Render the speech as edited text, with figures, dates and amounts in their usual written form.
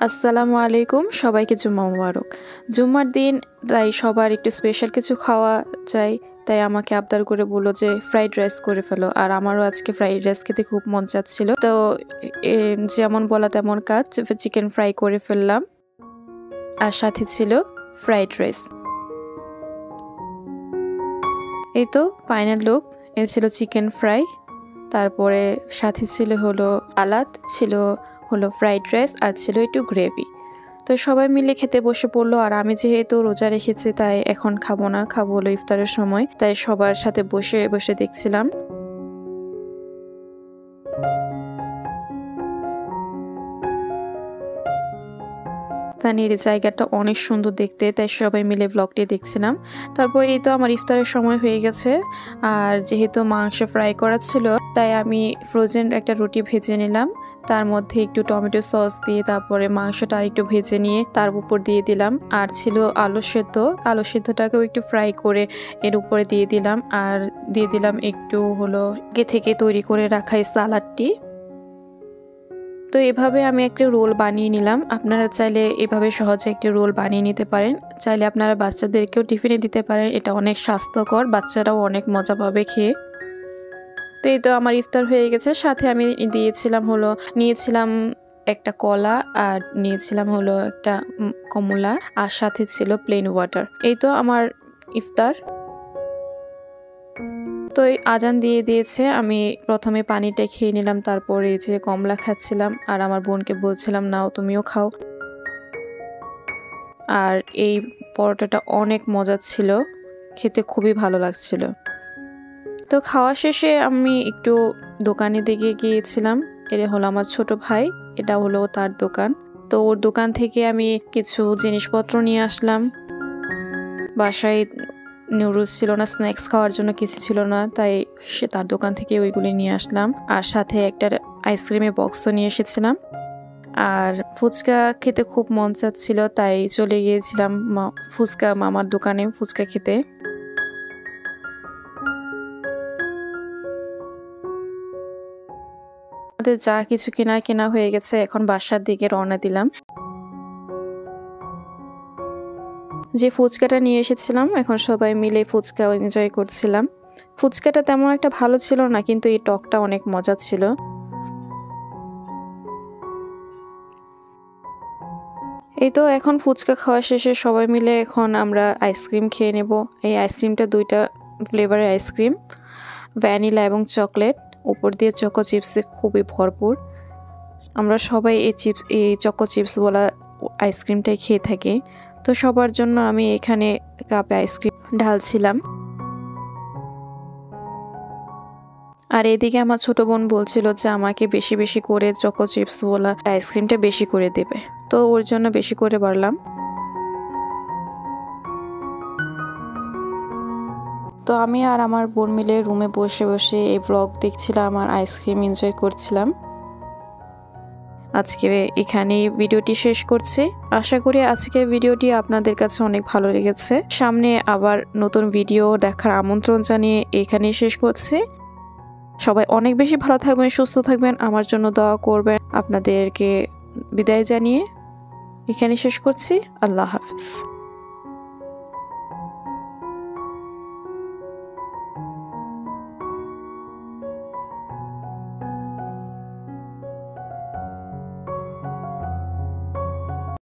আসসালামু আলাইকুম, সবাইকে জুম্মা মুবারক। জুম্মার দিন তাই সবার একটু স্পেশাল কিছু খাওয়া চাই, তাই আমাকে আবদার করে বলল যে ফ্রাইড রাইস করে ফেলো। আর আমারও আজকে ফ্রাইড রাইস খেতে খুব মন চাচ্ছিল, তো যেমন বলা তেমন কাজ, চিকেন ফ্রাই করে ফেললাম আর সাথে ছিল ফ্রাইড রাইস। এই তো ফাইনাল লুক, এ ছিল চিকেন ফ্রাই, তারপরে সাথে ছিল হলো সালাদ, ছিল হলো ফ্রাইড রাইস আর ছিল একটু গ্রেভি। তো সবাই মিলে খেতে বসে পড়লো। আর আমি যেহেতু রোজা রেখেছি তাই এখন খাবো না, খাবো হলো ইফতারের সময়, তাই সবার সাথে বসে বসে দেখছিলাম। তানির জায়গাটা অনেক সুন্দর দেখতে, তাই সবাই মিলে ব্লগটি দেখছিলাম। তারপর এই তো আমার ইফতারের সময় হয়ে গেছে, আর যেহেতু মাংস ফ্রাই করা ছিল তাই আমি ফ্রোজেন একটা রুটি ভেজে নিলাম, তার মধ্যে একটু টমেটো সস দিয়ে তারপরে মাংসটা আর একটু ভেজে নিয়ে তার উপর দিয়ে দিলাম। আর ছিল আলু সেদ্ধ, আলু সেদ্ধটাকেও একটু ফ্রাই করে এর উপরে দিয়ে দিলাম। আর দিয়ে দিলাম একটু হলো আগে থেকে তৈরি করে রাখা এই সালাডটি। তো এভাবে আমি একটা রোল বানিয়ে নিলাম। আপনারা চাইলে এভাবে সহজে একটি রোল বানিয়ে নিতে পারেন, চাইলে আপনারা বাচ্চাদেরকেও টিফিনে দিতে পারেন, এটা অনেক স্বাস্থ্যকর, বাচ্চারাও অনেক মজা পাবে খেয়ে। তো এই তো আমার ইফতার হয়ে গেছে, সাথে আমি নিয়েছিলাম একটা কলা, আর নিয়েছিলাম হলো একটা কমলা, আর সাথে ছিল প্লেন ওয়াটার। এই তো আমার ইফতার। তো আজান দিয়ে দিয়েছে, আমি প্রথমে পানিটা খেয়ে নিলাম, তারপরে এই যে কমলা খাচ্ছিলাম, আর আমার বোনকে বলছিলাম নাও তুমিও খাও। আর এই পরোটাটা অনেক মজা ছিল, খেতে খুবই ভালো লাগছিল। তো খাওয়া শেষে আমি একটু দোকানের দিকে গিয়েছিলাম। এটা হলো আমার ছোট ভাই, এটা হলো তার দোকান। তো ওর দোকান থেকে আমি কিছু জিনিসপত্র নিয়ে আসলাম। বাসায় নুডলস ছিল না, স্ন্যাক্স খাওয়ার জন্য কিছু ছিল না, তাই সে তার দোকান থেকে ওইগুলি নিয়ে আসলাম। আর সাথে একটা আইসক্রিমের বক্সও নিয়ে এসেছিলাম। আর ফুচকা খেতে খুব মন চাচ্ছিল, তাই চলে গিয়েছিলাম মামার দোকানে ফুচকা খেতে। আমাদের যা কিছু কেনা হয়ে গেছে, এখন বাসার দিকে রওনা দিলাম। যে ফুচকাটা নিয়ে এসেছিলাম, এখন সবাই মিলে ফুচকা এনজয় করছিলাম। ফুচকাটা তেমন একটা ভালো ছিল না, কিন্তু এই টকটা অনেক মজা ছিল। এই তো এখন ফুচকা খাওয়া শেষে সবাই মিলে এখন আমরা আইসক্রিম খেয়ে নেব। এই আইসক্রিমটা দুইটা ফ্লেভারের আইসক্রিম, ভ্যানিলা এবং চকলেট, উপর দিয়ে চকো চিপসে খুবই ভরপুর। আমরা সবাই এই চকো চিপস বলা আইসক্রিমটাই খেয়ে থাকি। তো সবার জন্য আমি এখানে কাপে আইসক্রিম ঢালছিলাম। আর এদিকে আমার ছোট বোন বলছিল যে আমাকে বেশি বেশি করে চকো চিপস বলা আইসক্রিমটা বেশি করে দেবে, তো ওর জন্য বেশি করে বাড়লাম। তো আমি আর আমার বোন মিলে রুমে বসে বসে এই ব্লগ দেখছিলাম আর আইসক্রিম এনজয় করছিলাম। আজকে এখানেই ভিডিওটি শেষ করছি। আশা করি আজকের ভিডিওটি আপনাদের কাছে অনেক ভালো লেগেছে। সামনে আবার নতুন ভিডিও দেখার আমন্ত্রণ জানিয়ে এখানেই শেষ করছি। সবাই অনেক বেশি ভালো থাকবেন, সুস্থ থাকবেন, আমার জন্য দোয়া করবেন। আপনাদেরকে বিদায় জানিয়ে এখানে শেষ করছি। আল্লাহ হাফিজ।